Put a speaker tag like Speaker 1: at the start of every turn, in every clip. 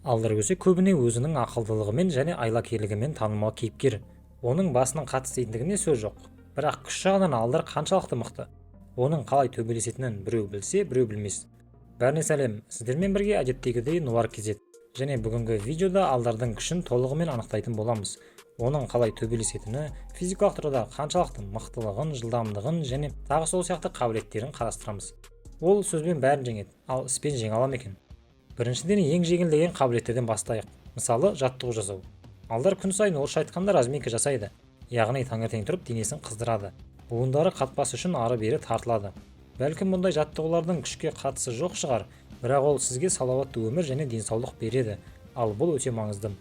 Speaker 1: Алдар көсе көбіне өзінің ақылдылығымен және айлакерлігімен танымал кейіпкер. Оның басының қатыстайтындығіне сөз жоқ. Бірақ күш жағынан Алдар қаншалықты мықты. Оның қалай төбелесетінін біреу білсе, біреу білмес. Бәріне сәлем, сіздермен бірге әдеттегідей Нуар KZ. Және бүгінгі видеода Алдардың күшін толығымен анықтайтын боламыз. Оның қалай төбелесетіні, физикалық тұрғыда қаншалықты мықтылығын, жылдамдығын және тағы сол сияқты қабілеттерін қарастырамыз. Ол сөзбен бәрін жеңеді, ал іспен жеңе ала ма екен? Біріншіден ең жеңілдеген қабілеттерден бастайық. Мысалы, жаттығу жасау. Алдар күн сайын орысша айтқанда разминка жасайды. Яғни таңертең тұрып денесін қыздырады. Буындары қатпас үшін ары-бері тартылады. Бәлкім мұндай жаттығулардың күшке қатысы жоқ шығар, бірақ ол сізге салауатты өмір және денсаулық береді, ал бұл өте маңызды.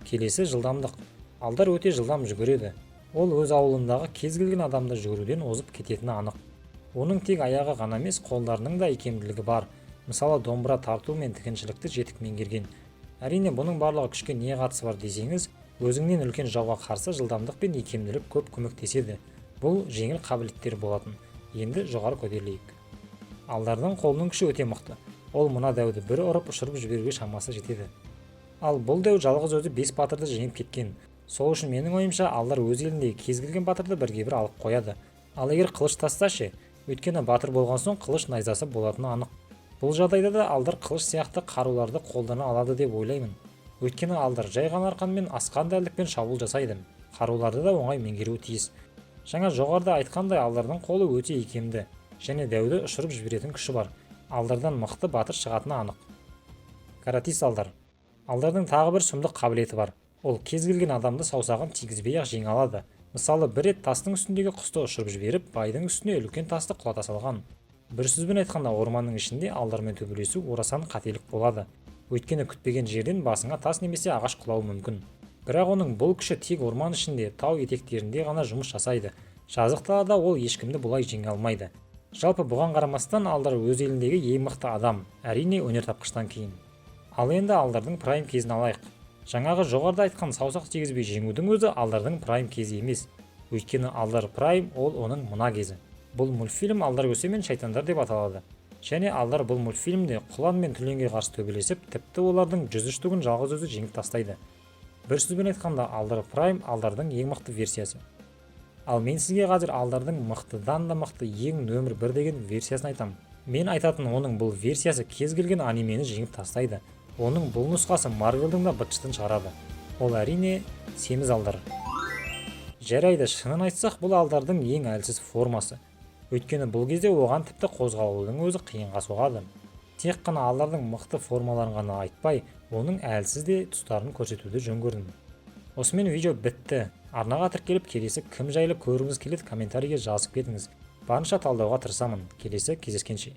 Speaker 1: Келесі жылдамдық. Алдар өте жылдам жүгіреді. Ол өз ауылындағы кез келген адамды жүгіруден озып кететіні анық. Оның тек аяғы ғана емес, қолдарының да икемділігі бар. Мысалы, домбыра тарту мен тігіншілікті жетік меңгерген. Әрине, бұның барлығы күшке не қатысы бар десеңіз, өзіңнен үлкен жауға қарсы жылдамдық пен икемділік көп көмектеседі. Бұл жеңіл қабілеттер болатын. Енді жоғары көтерілейік. Алдардың қолының күші өте мықты. Ол мына дәуді бір ұрып ұшырып жіберуге шамасы жетеді. Ал бұл дәу жалғыз өзі 5 батырды жеңіп кеткен. Сол үшін менің ойымша Алдар өз еліндегі кез келген батырды бірге-бір алып қояды. Ал егер қылыш тастаса ше, өйткені батыр болған соң қылыш найзасы болатыны анық. Бұл жағдайда да Алдар қылыш сияқты қаруларды қолдана алады деп ойлаймын. Өйткені Алдар жай ғана арқанмен асқан дәлдікпен шабуыл жасайды. Қаруларды да оңай меңгеруі тиіс. Жаңа жоғарыда айтқандай, Алдардың қолы өте икемді және дәуді ұшырып жіберетін күші бар. Алдардан мықты батыр шығатыны анық. Каратист Алдар. Алдардың тағы бір сұмдық қабілеті бар. Ол кез келген адамды саусағын тигізбей-ақ жеңе алады. Мысалы, бір рет тастың үстіндегі құсты ұшырып жіберіп, байдың үстіне үлкен тасты құлата салған. Бір сөзбен айтқанда, орманның ішінде Алдармен төбелесу орасан қателік болады. Өйткені күтпеген жерден басыңа тас немесе ағаш құлауы мүмкін. Бірақ оның бұл күші тек орман ішінде, тау етектерінде ғана жұмыс жасайды. Жазық далада ол ешкімді бұлай жеңе алмайды. Жалпы бұған қарамастан Алдар өз еліндегі ең мықты адам, әрине өнертапқыштан кейін. Ал енді Алдардың прайм кезін алайық. Жаңағы жоғарыда айтқан саусақ тигізбей жеңудің өзі Алдардың прайм кезі емес. Өйткені Алдар прайм ол оның мына кезі. Бұл мультфильм Алдар көсе мен шайтандар деп аталады. Және Алдар бұл мультфильмде құлан мен түленге қарсы төбелесіп, тіпті олардың 103 түгін жалғыз өзі жеңіп тастайды. Бір сөзбен айтқанда, Алдар прайм Алдардың ең мықты версиясы. Ал мен сізге қазір Алдардың мықтыдан да мықты ең нөмір 1 деген версиясын айтам. Мен айтатын оның бұл версиясы кез келген анимені жеңіп тастайды. Оның бұл нұсқасы Марвелдің да быт-шытын шығарады. Ол әрине семіз Алдар. Жарайды, шынын айтсақ, бұл Алдардың ең әлсіз формасы. Өйткені бұл кезде оған тіпті қозғалудың өзі қиынға соғады. Тек қана Алдардың мықты формаларын ғана айтпай, оның әлсіз де тұстарын көрсетуді жөн көрдім. Осымен видео бітті. Арнаға тіркеліп, келесі кім жайлы көргіңіз келеді комментарийге жазып кетіңіз. Барынша талдауға тырысамын. Келесі кездескенше.